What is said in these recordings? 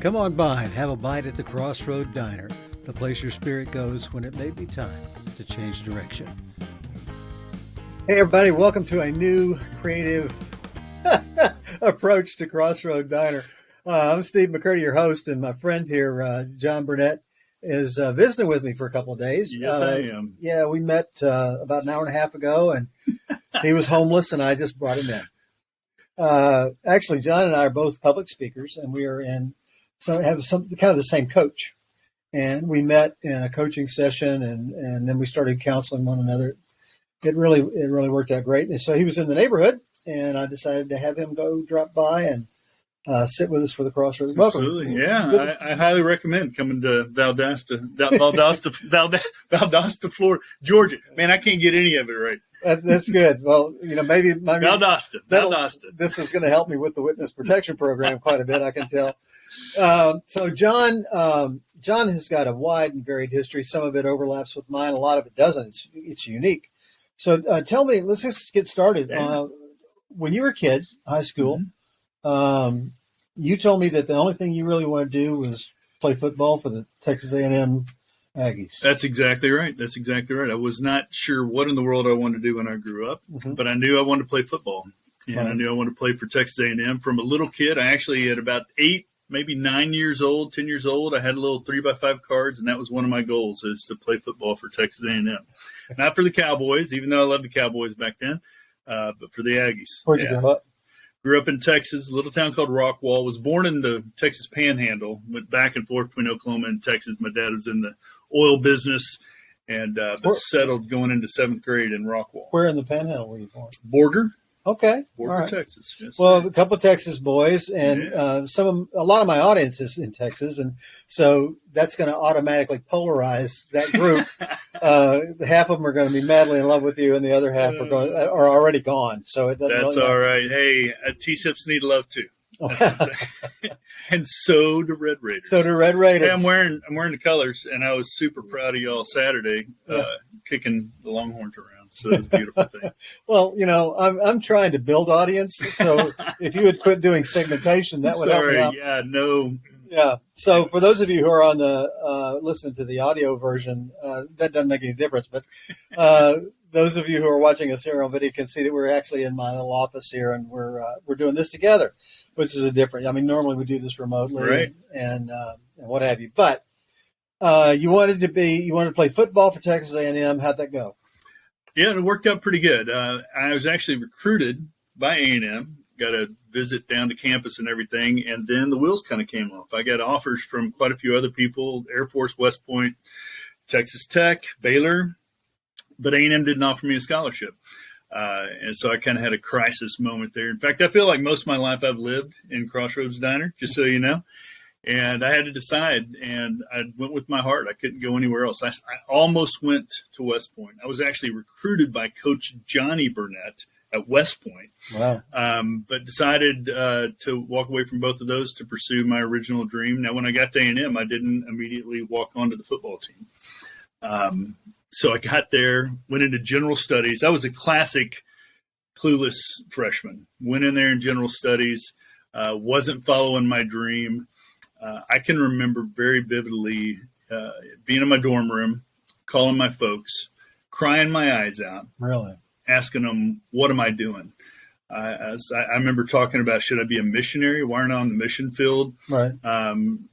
Come on by and have a bite at the CrossRoad Diner, the place your spirit goes when it may be time to change direction. Hey everybody, welcome to a new creative approach to CrossRoad Diner. I'm Steve McCurdy, your host, and my friend here, John Burnett, is visiting with me for a couple of days. Yes, I am. Yeah, we met about an hour and a half ago, and he was homeless, and I just brought him in. Actually, John and I are both public speakers, and we are have some kind of the same coach. And we met in a coaching session, and then we started counseling one another. It really worked out great. And so he was in the neighborhood, and I decided to have him drop by and sit with us for the CrossRoad. Welcome. Absolutely, yeah. I highly recommend coming to Valdosta, Florida, Georgia. Man, I can't get any of it right. That's good. Well, maybe Valdosta. This is going to help me with the witness protection program quite a bit, I can tell. So John has got a wide and varied history. Some of it overlaps with mine. A lot of it doesn't. It's unique. So tell me, let's just get started. Yeah. When you were a kid, high school, you told me that the only thing you really wanted to do was play football for the Texas A&M Aggies. That's exactly right. I was not sure what in the world I wanted to do when I grew up, but I knew I wanted to play football, and I knew I wanted to play for Texas A&M. From a little kid, I actually at about 8, maybe 9 years old, 10 years old, I had a little 3x5 cards, and that was one of my goals, is to play football for Texas A&M. Not for the Cowboys, even though I loved the Cowboys back then, but for the Aggies. Where'd you grow up? Grew up in Texas, a little town called Rockwall. Was born in the Texas Panhandle. Went back and forth between Oklahoma and Texas. My dad was in the oil business, and but settled going into 7th grade in Rockwall. Where in the Panhandle were you born? Borger. Okay. Borger, right. Texas. Yes, well, sir. a couple of Texas boys, and a lot of my audience is in Texas, and so that's going to automatically polarize that group. Half of them are going to be madly in love with you, and the other half are already gone. So it doesn't. That's really all right. Hey, T-Sips need love too. And so do Red Raiders. Hey, I'm wearing the colors, and I was super proud of y'all Saturday, kicking the Longhorns around. So it's a beautiful thing. Well, I'm trying to build audience, so if you would quit doing segmentation, that would help me out. Yeah, no. Yeah. So for those of you who are on the listening to the audio version, that doesn't make any difference. But those of you who are watching us here on video can see that we're actually in my little office here, and we're doing this together, which is a different. I mean, normally we do this remotely, right, and what have you. But you wanted to play football for Texas A&M. How'd that go? Yeah, it worked out pretty good. I was actually recruited by A&M, got a visit down to campus and everything, and then the wheels kind of came off. I got offers from quite a few other people, Air Force, West Point, Texas Tech, Baylor, but A&M didn't offer me a scholarship. And so I kind of had a crisis moment there. In fact, I feel like most of my life I've lived in CrossRoads Diner, just so you know. And I had to decide, and I went with my heart. I couldn't go anywhere else. I almost went to West Point. I was actually recruited by Coach Johnny Burnett at West Point. Wow. But decided to walk away from both of those to pursue my original dream. Now, when I got to A&M, I didn't immediately walk onto the football team. So I got there, went into general studies. I was a classic clueless freshman. Went in there in general studies, wasn't following my dream. I can remember very vividly being in my dorm room, calling my folks, crying my eyes out. Really? Asking them, what am I doing? I remember talking about, should I be a missionary? Why aren't I on the mission field? Right.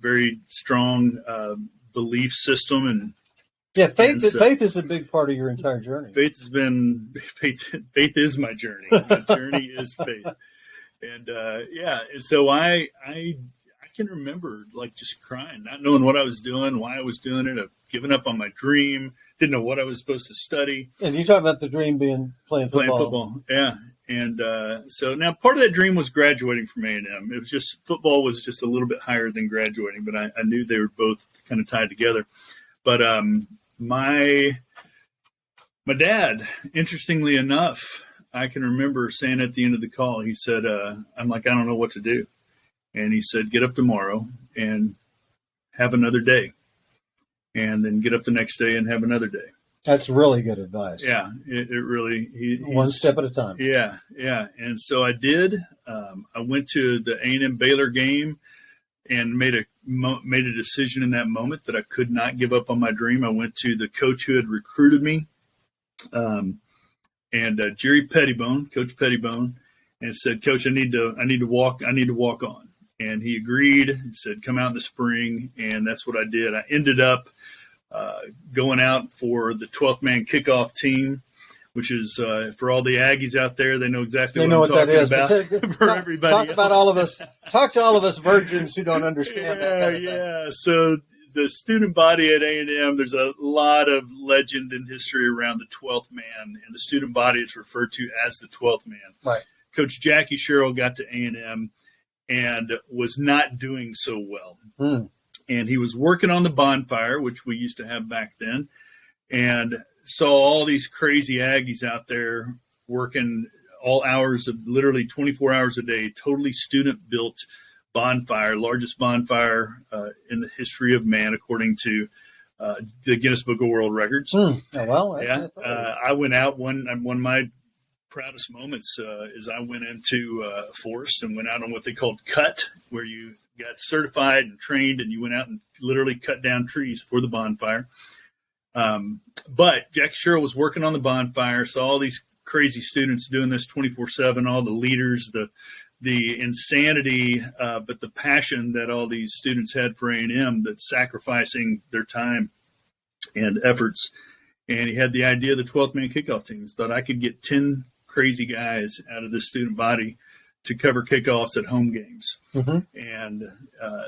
Very strong belief system. And faith is a big part of your entire journey. Faith is my journey. My journey is faith. And and so I can remember like just crying, not knowing what I was doing, why I was doing it. I've given up on my dream, didn't know what I was supposed to study. And you talk about the dream being playing football. Yeah. And so now part of that dream was graduating from A&M. It was just football was just a little bit higher than graduating, but I knew they were both kind of tied together. But my dad, interestingly enough, I can remember saying at the end of the call, he said, I'm like, I don't know what to do. And he said, get up tomorrow and have another day. And then get up the next day and have another day. That's really good advice. Yeah, it really. One step at a time. Yeah. And so I did. I went to the A&M Baylor game and made a decision in that moment that I could not give up on my dream. I went to the coach who had recruited me, and Jerry Pettibone, Coach Pettibone, and said, "Coach, I need to walk on." And he agreed. He said, "Come out in the spring," and that's what I did. I ended up going out for the 12th man kickoff team, which is for all the Aggies out there. They know exactly what I'm talking about. For everybody talk else. about all of us. Talk to all of us virgins who don't understand that. Kind of yeah. So the student body at A&M, there's a lot of legend and history around the 12th man, and the student body is referred to as the 12th man. Right. Coach Jackie Sherrill got to A&M and was not doing so well. And he was working on the bonfire, which we used to have back then, and saw all these crazy Aggies out there working all hours of literally 24 hours a day, totally student-built bonfire, largest bonfire in the history of man, according to the Guinness Book of World Records. Oh, well, yeah. I went out, one of my proudest moments is I went into Forest and went out on what they called cut, where you got certified and trained and you went out and literally cut down trees for the bonfire. But Jackie Sherrill was working on the bonfire, saw all these crazy students doing this 24/7, all the leaders, the insanity, but the passion that all these students had for A&M, that sacrificing their time and efforts. And he had the idea of the 12th man kickoff teams. Thought I could get 10 crazy guys out of this student body to cover kickoffs at home games. And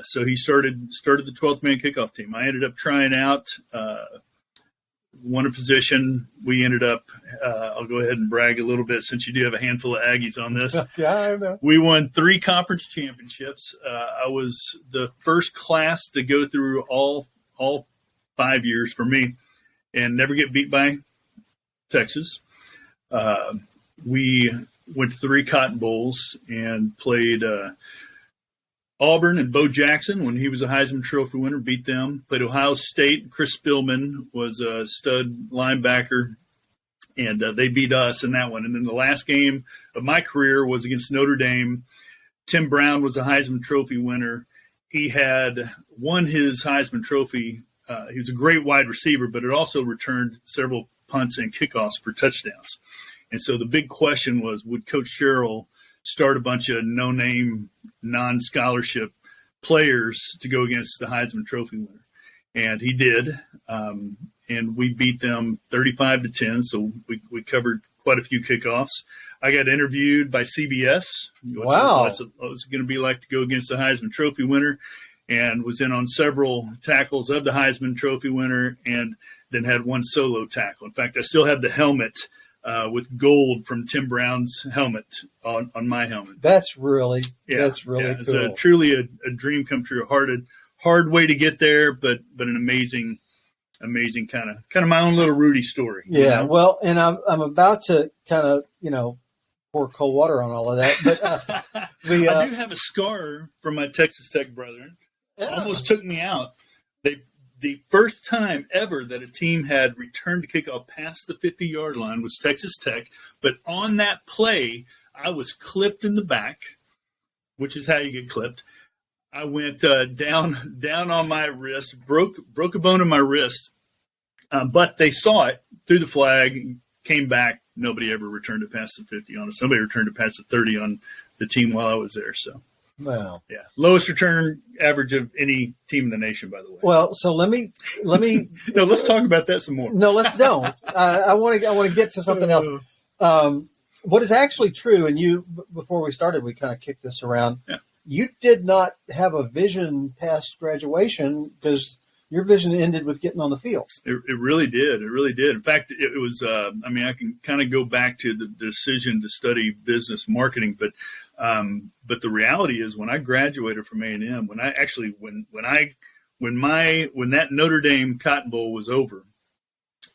so he started the 12th man kickoff team. I ended up trying out, won a position. We ended up, I'll go ahead and brag a little bit since you do have a handful of Aggies on this. Yeah, I know. We won 3 conference championships. I was the first class to go through all 5 years for me and never get beat by Texas. We went to 3 Cotton Bowls and played Auburn and Bo Jackson when he was a Heisman Trophy winner, beat them. Played Ohio State. Chris Spillman was a stud linebacker, and they beat us in that one. And then the last game of my career was against Notre Dame. Tim Brown was a Heisman Trophy winner. He had won his Heisman Trophy. He was a great wide receiver, but it also returned several punts and kickoffs for touchdowns. And so the big question was, would Coach Sherrill start a bunch of no-name, non-scholarship players to go against the Heisman Trophy winner? And he did. And we beat them 35-10. So we covered quite a few kickoffs. I got interviewed by CBS. Wow. What's it going to be like to go against the Heisman Trophy winner? And was in on several tackles of the Heisman Trophy winner, and then had one solo tackle. In fact, I still have the helmet with gold from Tim Brown's helmet on my helmet. That's really cool. It's truly a dream come true. A hard way to get there, but an amazing kind of my own little Rudy story. Yeah. You know? Well, and I'm about to kind of, pour cold water on all of that. But I do have a scar from my Texas Tech brethren. Yeah. Almost took me out. The first time ever that a team had returned to kickoff past the 50-yard line was Texas Tech. But on that play, I was clipped in the back, which is how you get clipped. I went down on my wrist, broke a bone in my wrist, but they saw it, threw the flag, came back. Nobody ever returned it past the 50 on us. Somebody returned it past the 30 on the team while I was there. So. Wow. Yeah. Lowest return average of any team in the nation, by the way. Well, so let me. No, let's talk about that some more. No, let's don't. I want to get to something else. What is actually true, and before we started, we kind of kicked this around. Yeah. You did not have a vision past graduation because your vision ended with getting on the field. It really did. It really did. In fact, it was, I can kind of go back to the decision to study business marketing, but the reality is when I graduated from A&M, when that Notre Dame Cotton Bowl was over,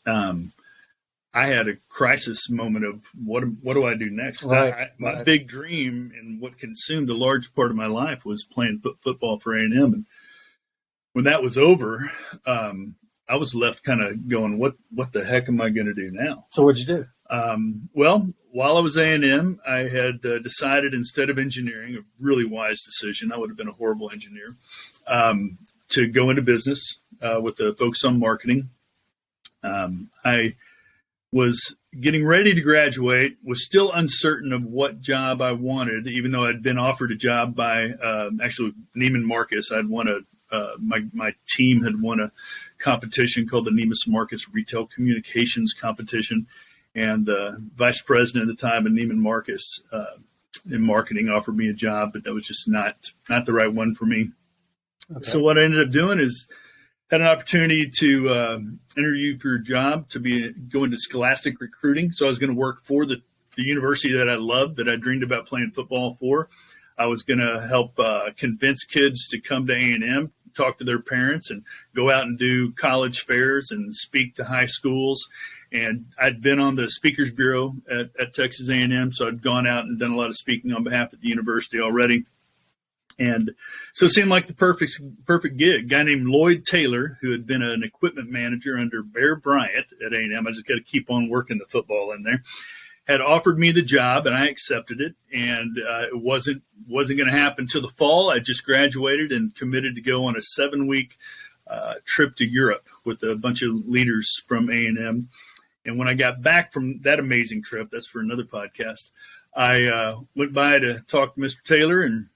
I had a crisis moment of what do I do next? Right, my big dream and what consumed a large part of my life was playing football for A&M. And when that was over, I was left kind of going, what the heck am I going to do now? So what'd you do? Well, while I was A&M, I had decided instead of engineering, a really wise decision, I would have been a horrible engineer, to go into business with a focus on marketing. I was getting ready to graduate, was still uncertain of what job I wanted, even though I'd been offered a job by actually Neiman Marcus. I'd won my team had won a competition called the Neiman Marcus Retail Communications Competition. And the vice president at the time of Neiman Marcus in marketing offered me a job, but that was just not the right one for me. Okay. So what I ended up doing is had an opportunity to interview for a job to go into scholastic recruiting. So I was going to work for the university that I loved, that I dreamed about playing football for. I was going to help convince kids to come to A&M, talk to their parents, and go out and do college fairs and speak to high schools. And I'd been on the Speakers Bureau at Texas A&M, so I'd gone out and done a lot of speaking on behalf of the university already. And so it seemed like the perfect gig. A guy named Lloyd Taylor, who had been an equipment manager under Bear Bryant at A&M, I just got to keep on working the football in there, had offered me the job, and I accepted it. And it wasn't going to happen until the fall. I just graduated and committed to go on a 7-week trip to Europe with a bunch of leaders from A&M. And when I got back from that amazing trip, that's for another podcast, I went by to talk to Mr. Taylor and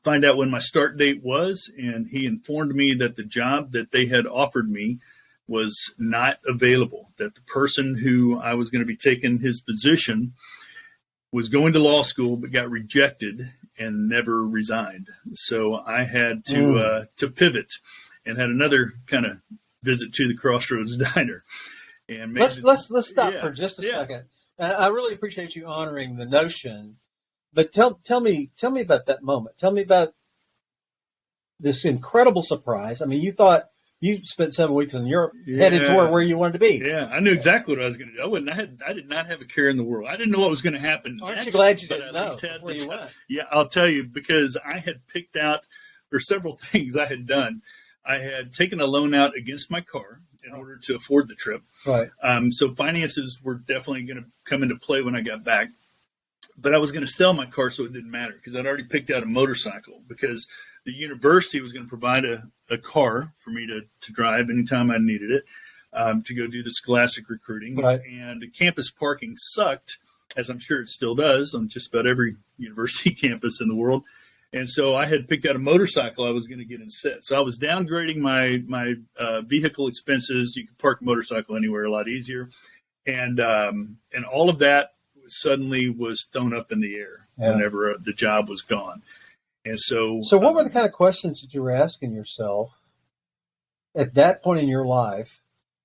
find out when my start date was. And he informed me that the job that they had offered me was not available, that the person who I was going to be taking his position was going to law school but got rejected and never resigned. So I had to pivot and had another kind of visit to the CrossRoads Diner. And let's stop for just a second. I really appreciate you honoring the notion, but tell me about that moment. Tell me about this incredible surprise. I mean, you thought you spent 7 weeks in Europe, headed toward where you wanted to be. Yeah, I knew exactly what I was going to do. I did not have a care in the world. I didn't know what was going to happen. Aren't you glad you didn't know before you went? Yeah, I'll tell you, because I had picked out, there were several things I had done. I had taken a loan out against my car in order to afford the trip. Right. So finances were definitely going to come into play when I got back. But I was going to sell my car, so it didn't matter, because I'd already picked out a motorcycle, because the university was going to provide a car for me to drive anytime I needed it, to go do the scholastic recruiting. Right. And campus parking sucked, as I'm sure it still does on just about every university campus in the world. And so I had picked out a motorcycle I was going to get instead. So I was downgrading my vehicle expenses. You could park a motorcycle anywhere a lot easier. And all of that suddenly was thrown up in the air whenever the job was gone. And so what were the kind of questions that you were asking yourself at that point in your life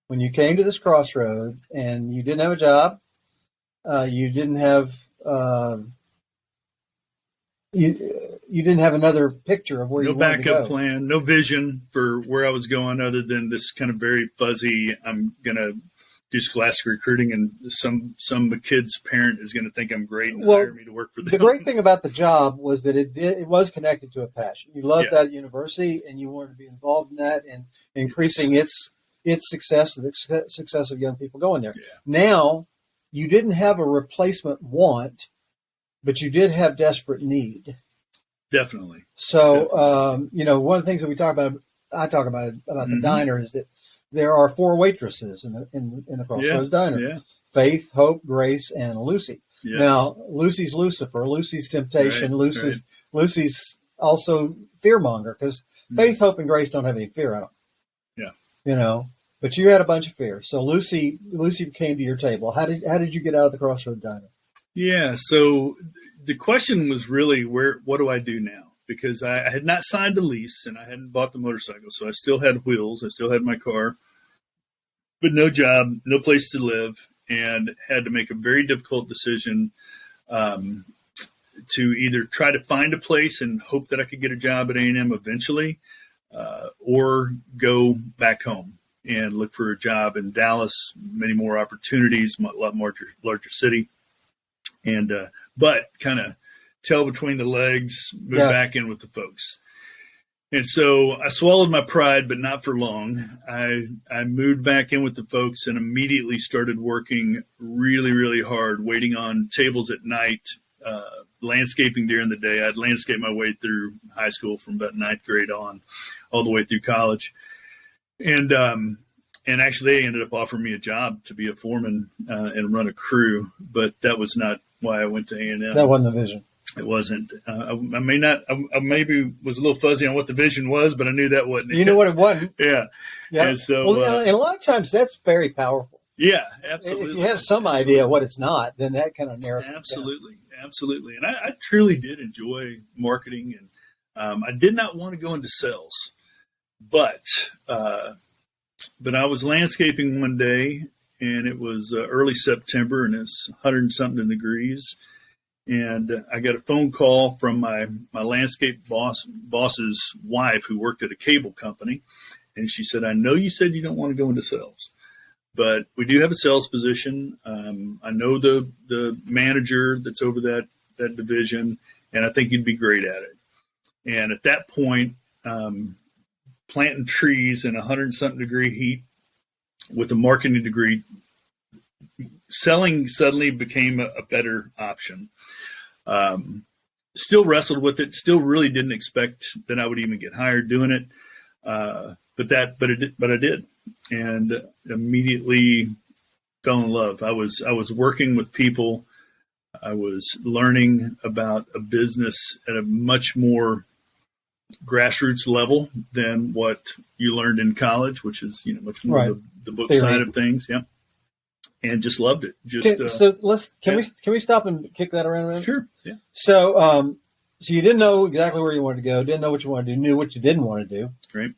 when you came to this crossroad and you didn't have a job, you didn't have you didn't have another picture of where you wanted to go. No backup plan, no vision for where I was going other than this kind of very fuzzy, I'm going to do scholastic recruiting and some kid's parent is going to think I'm great and hire me to work for them. The great thing about the job was that it was connected to a passion. You loved that university and you wanted to be involved in that and increasing its success, the success of young people going there. Yeah. Now, you didn't have a replacement want, but you did have desperate need. Definitely. So, one of the things that I talk about the diner is that there are 4 waitresses in the CrossRoads Diner. Yeah. Faith, Hope, Grace, and Lucy. Yes. Now, Lucy's Lucifer, Lucy's temptation, Right. Lucy's also fearmonger, because Faith, Hope, and Grace don't have any fear. I don't. Yeah. But you had a bunch of fear. So Lucy came to your table. How did you get out of the CrossRoads Diner? Yeah. So the question was really, what do I do now? Because I had not signed a lease and I hadn't bought the motorcycle. So I still had wheels. I still had my car, but no job, no place to live, and had to make a very difficult decision to either try to find a place and hope that I could get a job at A&M eventually, or go back home and look for a job in Dallas, many more opportunities, a lot more larger city. And but kind of tail between the legs, move back in with the folks. And so I swallowed my pride, but not for long. I moved back in with the folks and immediately started working really, really hard, waiting on tables at night, landscaping during the day. I'd landscape my way through high school from about ninth grade on, all the way through college. And actually they ended up offering me a job to be a foreman and run a crew, but that was not why I went to A&M. That wasn't the vision. It wasn't. I maybe was a little fuzzy on what the vision was, but I knew that wasn't. You knew what it wasn't. Yeah. Yeah. And so, and a lot of times that's very powerful. Yeah, absolutely. If you have some idea what it's not, then that kind of narrows it down. Absolutely. And I truly did enjoy marketing, and I did not want to go into sales, but I was landscaping one day, and it was early September, and it's 100 and something degrees. And I got a phone call from my landscape boss's wife, who worked at a cable company. And she said, I know you said you don't want to go into sales, but we do have a sales position. I know the manager that's over that division, and I think you'd be great at it. And at that point, planting trees in 100 and something degree heat with a marketing degree, selling suddenly became a better option. Still wrestled with it. Still really didn't expect that I would even get hired doing it. But I did, and immediately fell in love. I was working with people. I was learning about a business at a much more grassroots level than what you learned in college, which is much more right. the book Theory. side of things. Yeah. And just loved it. Can we stop and kick that around? Sure. Yeah. So you didn't know exactly where you wanted to go, didn't know what you wanted to do, knew what you didn't want to do. Right.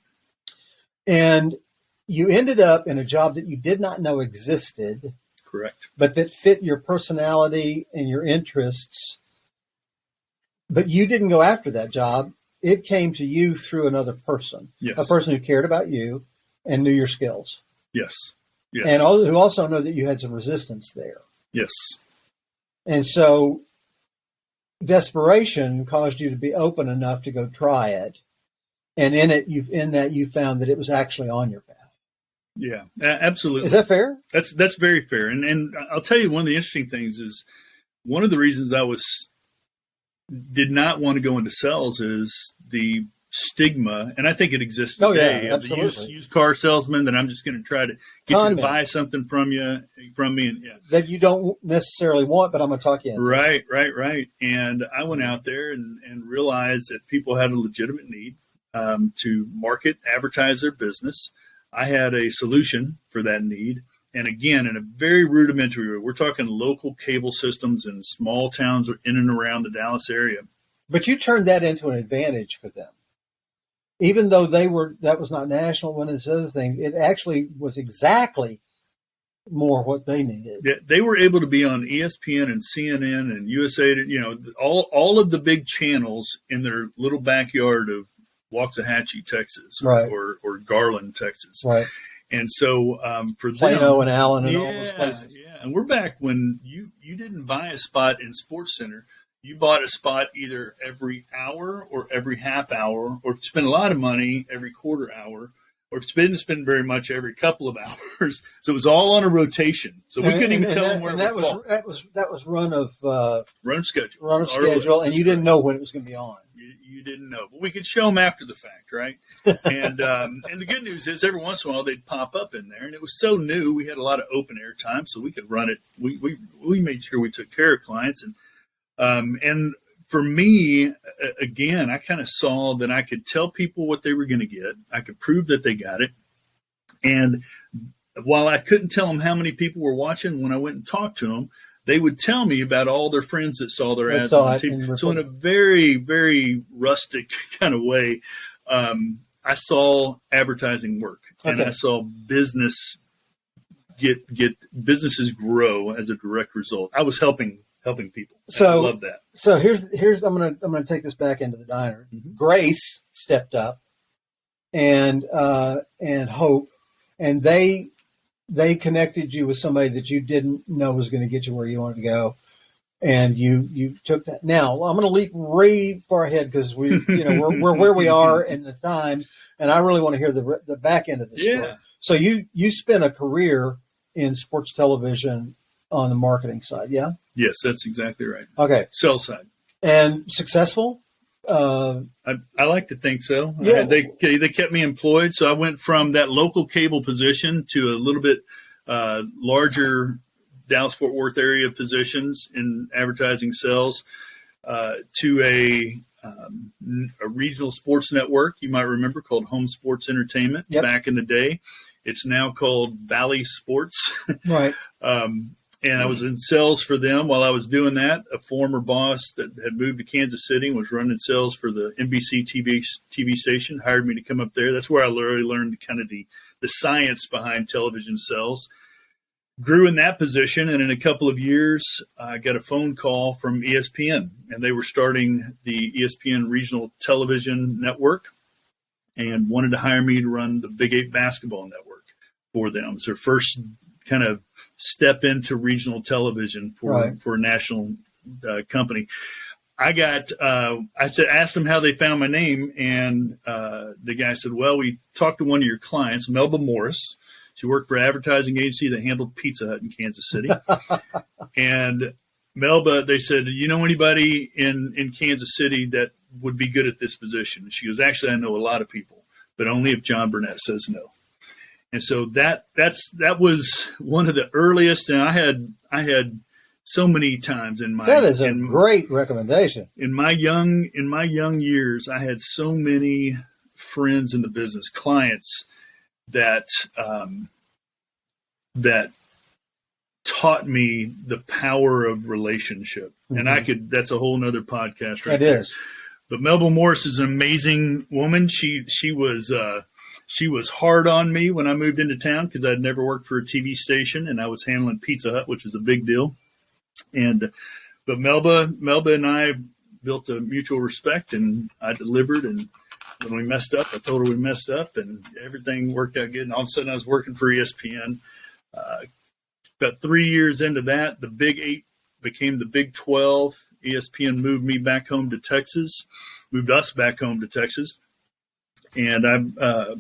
And you ended up in a job that you did not know existed. Correct. But that fit your personality and your interests. But you didn't go after that job. It came to you through another person. Yes. A person who cared about you and knew your skills. Yes. Yes. And who also know that you had some resistance there. Yes. And so desperation caused you to be open enough to go try it. And in that you found that it was actually on your path. Yeah, absolutely. Is that fair? That's very fair. And I'll tell you, one of the interesting things is one of the reasons I did not want to go into sales is the stigma, and I think it exists today, of the used car salesman, that I'm just going to try to get you to buy something from me, and that you don't necessarily want, but I'm going to talk you into. Right. And I went out there and realized that people had a legitimate need to market, advertise their business. I had a solution for that need. And again, in a very rudimentary way, we're talking local cable systems in small towns in and around the Dallas area. But you turned that into an advantage for them. Even though that was not national, one of those other things, it actually was exactly more what they needed. Yeah, they were able to be on ESPN and CNN and USA, all of the big channels in their little backyard of Waxahachie, Texas, right. or Garland, Texas. Right. And so for Plano them, and Allen and all those places. Yeah. And we're back when you didn't buy a spot in Sports Center. You bought a spot either every hour or every half hour, or if you spent a lot of money, every quarter hour, or if you didn't spend very much, every couple of hours. So it was all on a rotation. So we couldn't even tell them where it was. That was run schedule, and you didn't know when it was going to be on. You didn't know, but we could show them after the fact, right? And the good news is every once in a while they'd pop up in there, and it was so new. We had a lot of open air time, so we could run it. We made sure we took care of clients, and for me, again, I kind of saw that I could tell people what they were going to get. I could prove that they got it, and while I couldn't tell them how many people were watching, when I went and talked to them, they would tell me about all their friends that saw their ads on TV. So in a very, very rustic kind of way, I saw advertising work, and I saw businesses grow as a direct result. I was helping people. So I love that. So here's I'm gonna take this back into the diner. Mm-hmm. Grace stepped up, and Hope, and they connected you with somebody that you didn't know was going to get you where you wanted to go. and you took that. Now I'm going to leap way far ahead because we're where we are in the time, and I really want to hear the back end of the story. So you spent a career in sports television on the marketing side, yeah? Yes, that's exactly right. Okay, sales side, and successful. I like to think so. Yeah. They kept me employed, so I went from that local cable position to a little bit larger Dallas-Fort Worth area positions in advertising sales, to a regional sports network you might remember called Home Sports Entertainment. Yep. Back in the day. It's now called Valley Sports. Right. And I was in sales for them. While I was doing that, a former boss that had moved to Kansas City and was running sales for the NBC TV station hired me to come up there. That's where I really learned kind of the science behind television sales. Grew in that position, and in a couple of years, I got a phone call from ESPN, and they were starting the ESPN regional television network and wanted to hire me to run the Big 8 basketball network for them. It's their first kind of step into regional television for a national company. I asked them how they found my name, and the guy said, well, we talked to one of your clients, Melba Morris. She worked for an advertising agency that handled Pizza Hut in Kansas City. And Melba, they said, do you know anybody in Kansas City that would be good at this position? And she goes, actually, I know a lot of people, but only if John Burnett says no. And so that was one of the earliest, and I had so many times in my that is a great recommendation. In my young years, I had so many friends in the business, clients that taught me the power of relationship. Mm-hmm. And that's a whole nother podcast right there. It is. But Melba Morris is an amazing woman. She was hard on me when I moved into town because I'd never worked for a TV station, and I was handling Pizza Hut, which was a big deal. But Melba and I built a mutual respect, and I delivered. And when we messed up, I told her we messed up, and everything worked out good. And all of a sudden, I was working for ESPN. About 3 years into that, the Big 8 became the Big 12. ESPN moved me back home to Texas, moved us back home to Texas. And I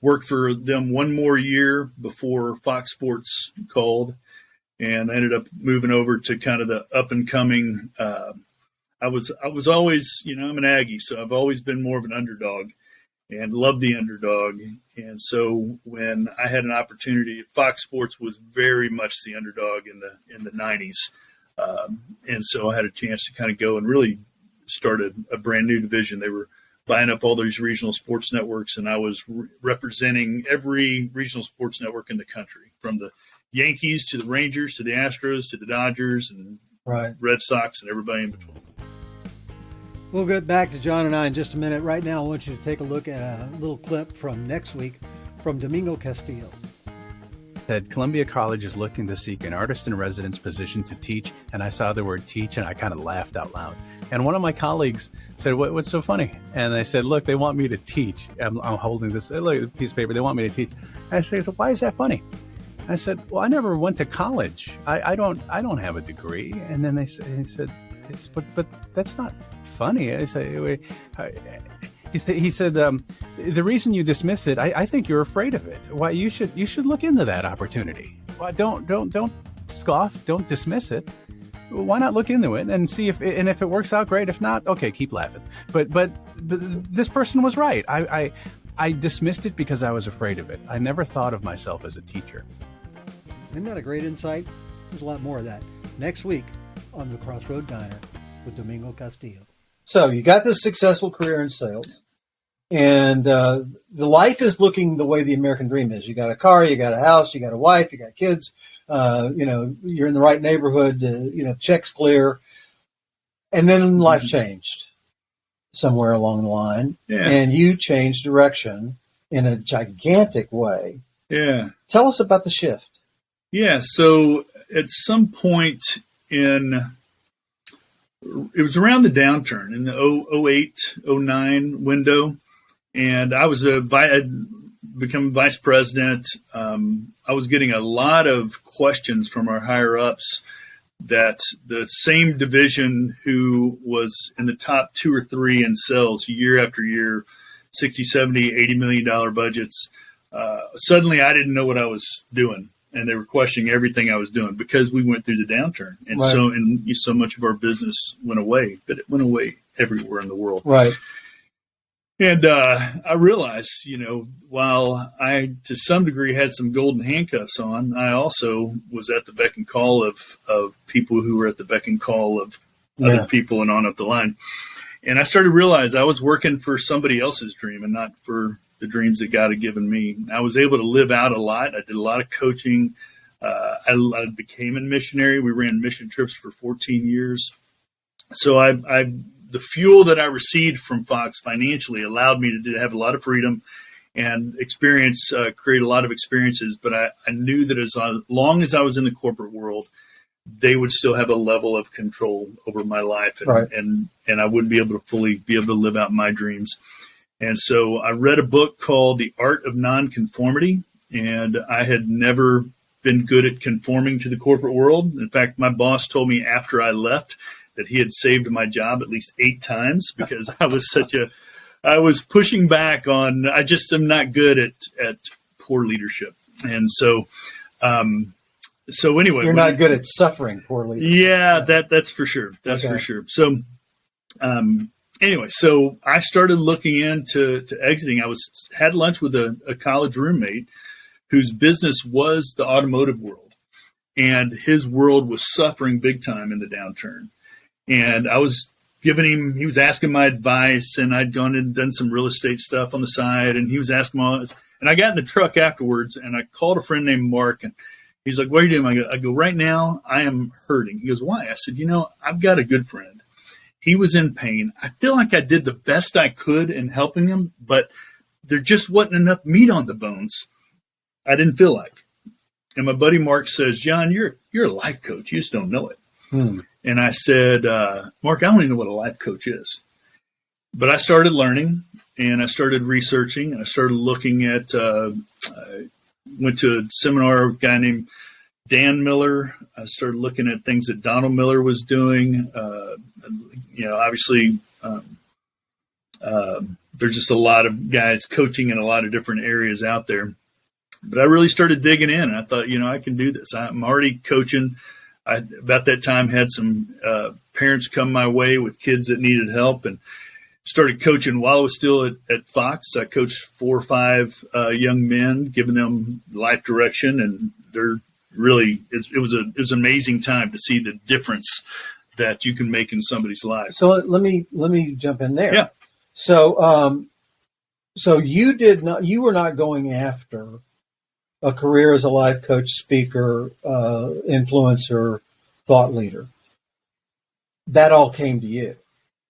worked for them one more year before Fox Sports called, and I ended up moving over to kind of the up and coming. I was always, I'm an Aggie, so I've always been more of an underdog and loved the underdog. And so when I had an opportunity, Fox Sports was very much the underdog in the 90s. And so I had a chance to kind of go and really start a brand new division. They were buying up all those regional sports networks, and I was representing every regional sports network in the country, from the Yankees to the Rangers to the Astros to the Dodgers and Red Sox and everybody in between. We'll get back to John and I in just a minute. Right now, I want you to take a look at a little clip from next week from Domingo Castillo. That Columbia College is looking to seek an artist-in-residence position to teach, and I saw the word teach, and I kind of laughed out loud. And one of my colleagues said, what's so funny? And I said, look, they want me to teach. I'm holding this piece of paper. They want me to teach. And I said, why is that funny? I said, well, I never went to college. I don't have a degree. And then he said, but that's not funny. I said, he said, the reason you dismiss it, I think you're afraid of it. Why you should look into that opportunity. Why don't scoff, don't dismiss it. Why not look into it and see if it works out, great. If not, okay, keep laughing. But this person was right. I dismissed it because I was afraid of it. I never thought of myself as a teacher. Isn't that a great insight? There's a lot more of that next week on the CrossRoad Diner with Domingo Castillo. So you got this successful career in sales, and the life is looking the way the American dream is. You got a car, you got a house, you got a wife, you got kids. You're in the right neighborhood. Checks clear, and then life changed somewhere along the line, and you changed direction in a gigantic way. Yeah. Tell us about the shift. Yeah. So at some point it was around the downturn in the 08, 09 window. And I had become vice president. I was getting a lot of questions from our higher ups that the same division who was in the top 2 or 3 in sales year after year, 60, 70, $80 million budgets, suddenly I didn't know what I was doing. And they were questioning everything I was doing because we went through the downturn. And right. so much of our business went away, but it went away everywhere in the world. Right. And I realized, while I, to some degree, had some golden handcuffs on, I also was at the beck and call of people who were at the beck and call of other people and on up the line. And I started to realize I was working for somebody else's dream and not for the dreams that God had given me. I was able to live out a lot. I did a lot of coaching. I became a missionary. We ran mission trips for 14 years. So the fuel that I received from Fox financially allowed me to have a lot of freedom and create a lot of experiences. But I knew that as long as I was in the corporate world, they would still have a level of control over my life, and I wouldn't be able to fully be able to live out my dreams. And so I read a book called The Art of Nonconformity, and I had never been good at conforming to the corporate world. In fact, my boss told me after I left that he had saved my job at least 8 times because I was pushing back on, I just am not good at poor leadership. And so anyway. You're not good at suffering poor leadership. Yeah, that's for sure. That's for sure. So, anyway, so I started looking into exiting. I had lunch with a college roommate whose business was the automotive world, and his world was suffering big time in the downturn. And I was he was asking my advice, and I'd gone and done some real estate stuff on the side, and he was asking and I got in the truck afterwards, and I called a friend named Mark, and he's like, "What are you doing?" I go, "Right now, I am hurting." He goes, "Why?" I said, "I've got a good friend. He was in pain. I feel like I did the best I could in helping him, but there just wasn't enough meat on the bones. I didn't feel like." And my buddy Mark says, "John, you're a life coach. You just don't know it." And I said, "Mark, I don't even know what a life coach is." But I started learning, and I started researching, and I started looking at, went to a seminar, a guy named Dan Miller. I started looking at things that Donald Miller was doing. Obviously, there's just a lot of guys coaching in a lot of different areas out there. But I really started digging in, and I thought, I can do this. I'm already coaching. I, about that time, had some parents come my way with kids that needed help, and started coaching while I was still at Fox. I coached 4 or 5 young men, giving them life direction, and they're really it was an amazing time to see the difference that you can make in somebody's life. So let me jump in there. Yeah. So you were not going after a career as a life coach, speaker, influencer, thought leader. That all came to you.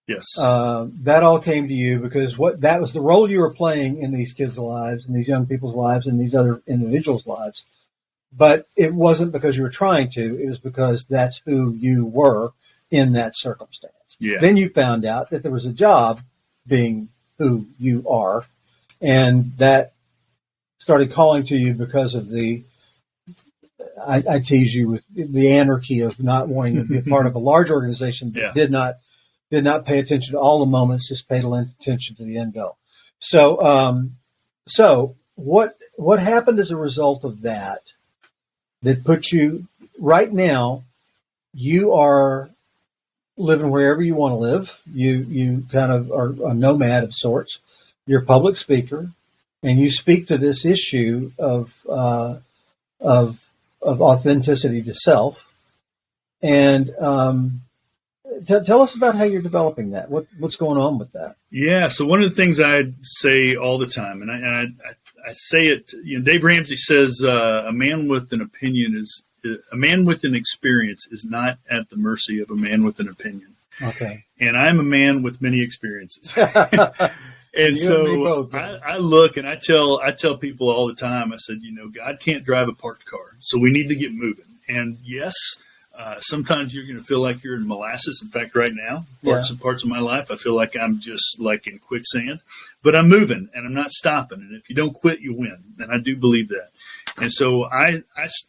Yes. That all came to you because that was the role you were playing in these kids' lives and these young people's lives and these other individuals' lives. But it wasn't because you were trying to. It was because that's who you were in that circumstance. Yeah. Then you found out that there was a job being who you are, and that started calling to you because of I tease you with the anarchy of not wanting to be a part of a large organization that did not pay attention to all the moments, just paid attention to the end goal. So what happened as a result of that put you right now? You are living wherever you want to live. You kind of are a nomad of sorts. You're a public speaker, and you speak to this issue of authenticity to self. And tell us about how you're developing that. What's going on with that? Yeah. So one of the things I say all the time, and I say it, Dave Ramsey says, a man with an experience is not at the mercy of a man with an opinion. Okay. And I'm a man with many experiences. And so I look and I tell people all the time, I said, God can't drive a parked car. So we need to get moving. And yes, sometimes you're going to feel like you're in molasses. In fact, right now, parts of my life, I feel like I'm just like in quicksand, but I'm moving and I'm not stopping. And if you don't quit, you win. And I do believe that. And so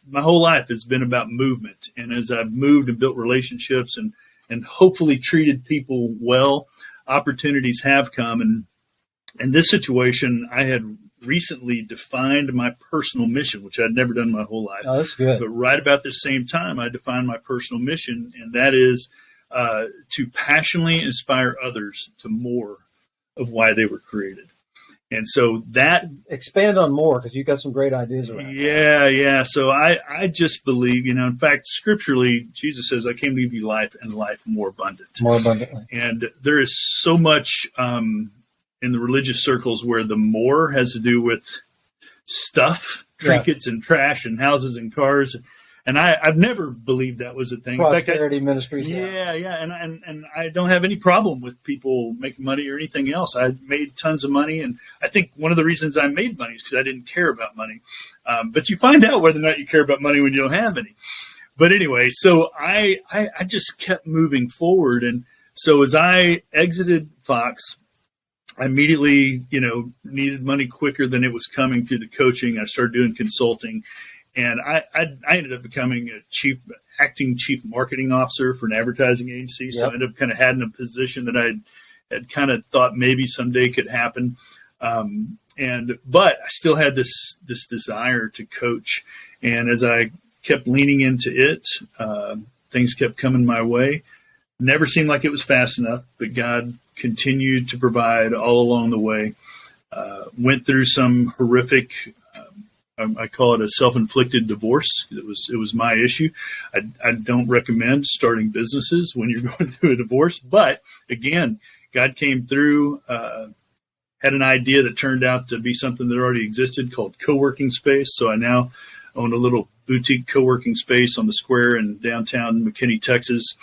my whole life has been about movement. And as I've moved and built relationships and hopefully treated people well, opportunities have come. And in this situation, I had recently defined my personal mission, which I'd never done my whole life. Oh, that's good. But right about the same time, I defined my personal mission, and that is to passionately inspire others to more of why they were created. And so that expand on more, because you got some great ideas around. Yeah. So I just believe, in fact, scripturally, Jesus says, "I came to give you life and life more abundant." More abundantly. And there is so much in the religious circles where the more has to do with stuff, trinkets and trash and houses and cars. And I've never believed that was a thing. Prosperity ministries. Yeah. And I don't have any problem with people making money or anything else. I made tons of money. And I think one of the reasons I made money is because I didn't care about money. But you find out whether or not you care about money when you don't have any. But anyway, so I just kept moving forward. And so as I exited Fox, I immediately, needed money quicker than it was coming through the coaching. I started doing consulting. And I ended up becoming a acting chief marketing officer for an advertising agency. Yep. So I ended up kind of having a position that I had kind of thought maybe someday could happen. But I still had this desire to coach. And as I kept leaning into it, things kept coming my way. Never seemed like it was fast enough, but God continued to provide all along the way. Went through some horrific, I call it a self-inflicted divorce. It was my issue. I don't recommend starting businesses when you're going through a divorce. But again, God came through, had an idea that turned out to be something that already existed called co-working space. So I now own a little boutique co-working space on the square in downtown McKinney, Texas.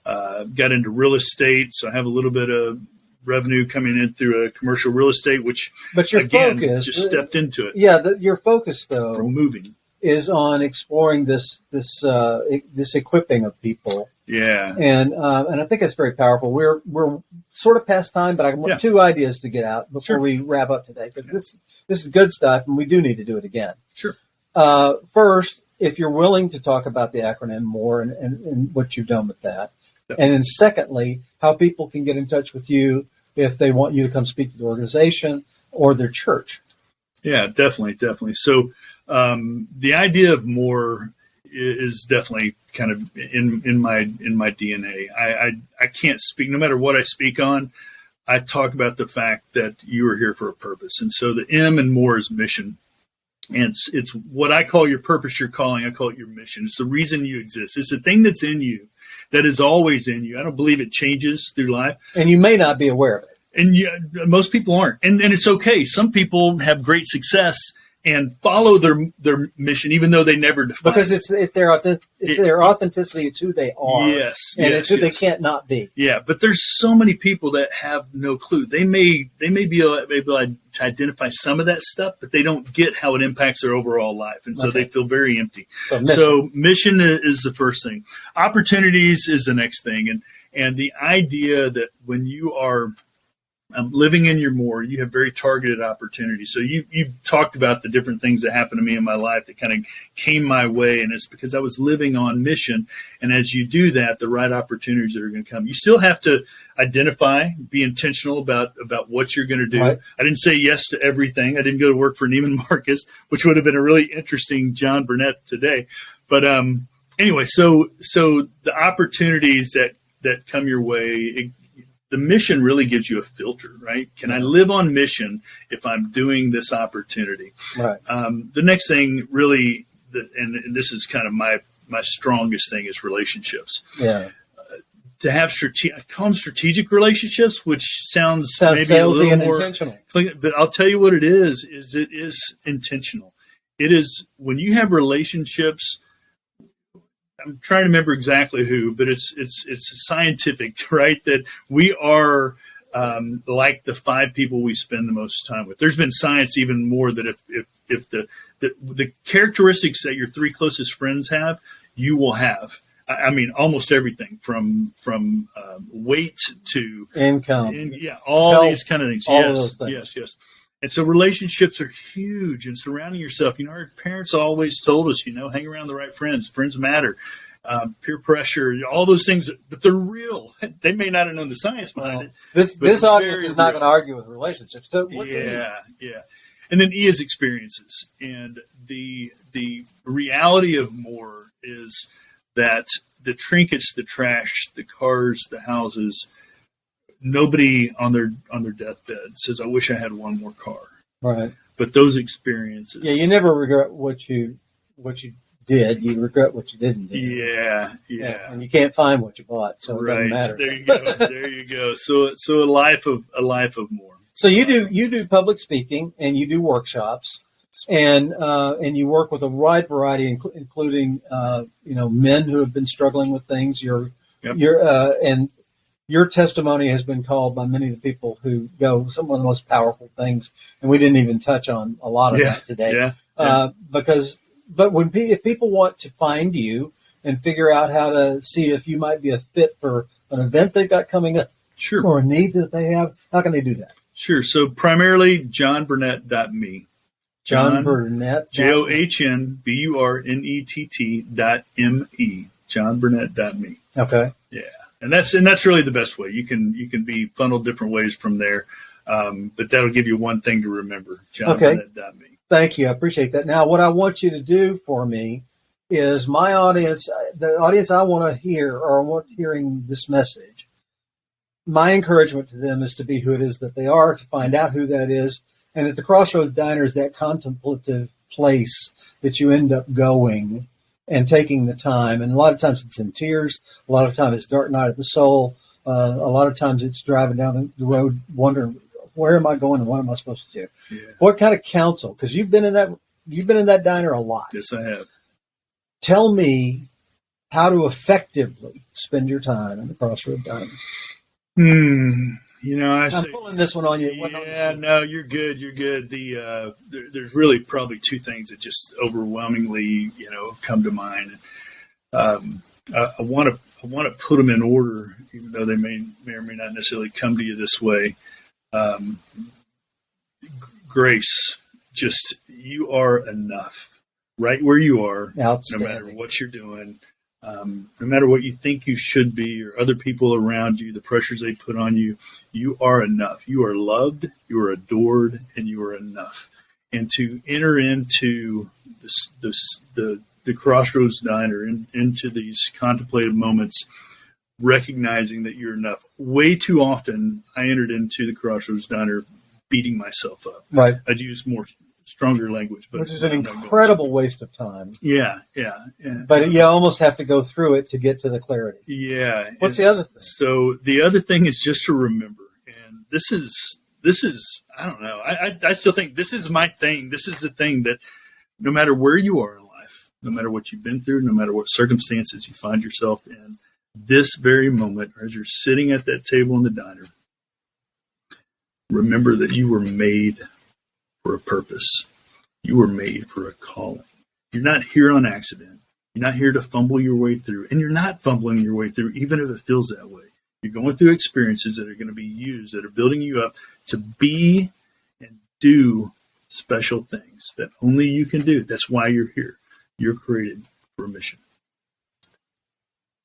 Got into real estate. So I have a little bit of revenue coming in through a commercial real estate, which, but your again, focus just stepped into it. Yeah, your focus though from moving is on exploring this equipping of people. Yeah, and I think that's very powerful. We're sort of past time, but I want two ideas to get out before we wrap up today, because this is good stuff, and we do need to do it again. Sure. First, if you're willing to talk about the acronym more and what you've done with that. And then secondly, how people can get in touch with you if they want you to come speak to the organization or their church. Yeah, definitely. So the idea of more is definitely kind of in my DNA. I can't speak, no matter what I speak on, I talk about the fact that you are here for a purpose. And so the M and more is mission. And it's what I call your purpose, your calling. I call it your mission. It's the reason you exist. It's the thing that's in you, that is always in you. I don't believe it changes through life. And you may not be aware of it. And most people aren't. And it's okay. Some people have great success and follow their mission, even though they never define because it. It's their authenticity. It's who they are. Yes. And it's who they can't not be. Yeah. But there's so many people that have no clue. They may be able to identify some of that stuff, but they don't get how it impacts their overall life. And so they feel very empty. So mission is the first thing. Opportunities is the next thing. And the idea that when you are living in your more, you have very targeted opportunities. So you've talked about the different things that happened to me in my life that kind of came my way, and it's because I was living on mission. And as you do that, the right opportunities are going to come. You still have to identify, be intentional about what you're going to do. Right. I didn't say yes to everything. I didn't go to work for Neiman Marcus, which would have been a really interesting John Burnett today. But anyway, so the opportunities that come your way, the mission really gives you a filter, right? Can I live on mission if I'm doing this opportunity? Right. The next thing really, and this is kind of my strongest thing, is relationships. Yeah. To have strategic relationships, which sounds maybe a little more intentional. But I'll tell you what it is it is intentional. It is when you have relationships. I'm trying to remember exactly who, but it's scientific, right? That we are like the 5 people we spend the most time with. There's been science even more that if the characteristics that your 3 closest friends have, you will have. I mean, almost everything from weight to income, all health, these kind of things. All of those things. Yes. And so relationships are huge, and surrounding yourself. Our parents always told us, hang around the right friends. Friends matter. Peer pressure, all those things, but they're real. They may not have known the science behind it. This audience is not going to argue with relationships. So what's yeah. And then E is experiences. And the reality of more is that the trinkets, the trash, the cars, the houses, nobody on their deathbed says, I wish I had one more car. Right. But those experiences. Yeah, you never regret what you did. You regret what you didn't do. Yeah. And you can't find what you bought, so it doesn't matter. There you go. So a life of more. So you do public speaking and you do workshops, and you work with a wide variety, including men who have been struggling with things. And your testimony has been called by many of the people who go some of the most powerful things, and we didn't even touch on a lot of that today. But if people want to find you and figure out how to see if you might be a fit for an event they've got coming up, sure, or a need that they have, how can they do that? Sure. So primarily johnburnett.me. John Burnett. JohnBurnett.me. JohnBurnett.me. Okay. Yeah. And that's really the best way. You can be funneled different ways from there. But that'll give you one thing to remember. JohnBurnett.me. Thank you. I appreciate that. Now, what I want you to do for me is my audience, the audience I want to hear or want hearing this message, my encouragement to them is to be who it is that they are, to find out who that is. And at the CrossRoad Diner is that contemplative place that you end up going and taking the time. And a lot of times it's in tears. A lot of times it's dark night of the soul. A lot of times it's driving down the road wondering, where am I going and what am I supposed to do? Yeah. What kind of counsel? Because you've been in that diner a lot. Yes, I have. Tell me how to effectively spend your time in the CrossRoad Diner. I'm pulling this one on you. No, you're good. You're good. There's really probably two things that just overwhelmingly, come to mind. I want to put them in order, even though they may or may not necessarily come to you this way. Grace, just you are enough right where you are, no matter what you're doing, no matter what you think you should be or other people around you, the pressures they put on you, you are enough. You are loved, you are adored, and you are enough. And to enter into the CrossRoads Diner, into these contemplative moments, recognizing that you're enough. Way too often, I entered into the CrossRoads Diner beating myself up. Right. I'd use more stronger language, but which is an incredible waste of time. Yeah. But you almost have to go through it to get to the clarity. Yeah. What's the other thing? So the other thing is just to remember, and this is I don't know. I still think this is my thing. This is the thing that no matter where you are in life, no matter what you've been through, no matter what circumstances you find yourself in, this very moment, as you're sitting at that table in the diner, remember that you were made for a purpose. You were made for a calling. You're not here on accident. You're not here to fumble your way through. And you're not fumbling your way through, even if it feels that way. You're going through experiences that are going to be used, that are building you up to be and do special things that only you can do. That's why you're here. You're created for a mission.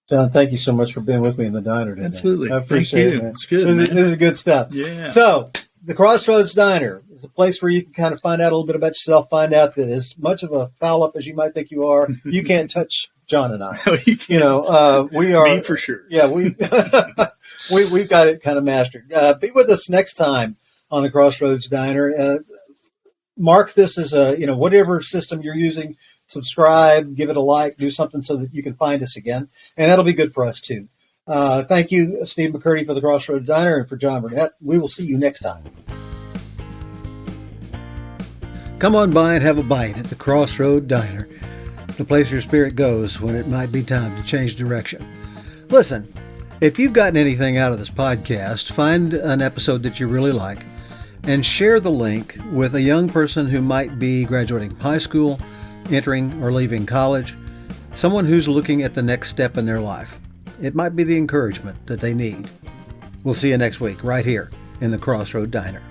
John, thank you so much for being with me in the diner today. Absolutely. I appreciate it, man. It's good, man. This is good stuff. Yeah. So, the CrossRoads Diner is a place where you can kind of find out a little bit about yourself, find out that as much of a foul up as you might think you are, you can't touch John and I. No, you can't. We are. Me for sure. Yeah, we've got it kind of mastered. Be with us next time on the CrossRoads Diner. Mark this as whatever system you're using. Subscribe, give it a like, do something so that you can find us again. And that'll be good for us, too. Thank you, Steve McCurdy, for the CrossRoads Diner, and for John Burnett. We will see you next time. Come on by and have a bite at the CrossRoad Diner, the place your spirit goes when it might be time to change direction. Listen, if you've gotten anything out of this podcast, find an episode that you really like and share the link with a young person who might be graduating high school, entering or leaving college, someone who's looking at the next step in their life. It might be the encouragement that they need. We'll see you next week right here in the CrossRoad Diner.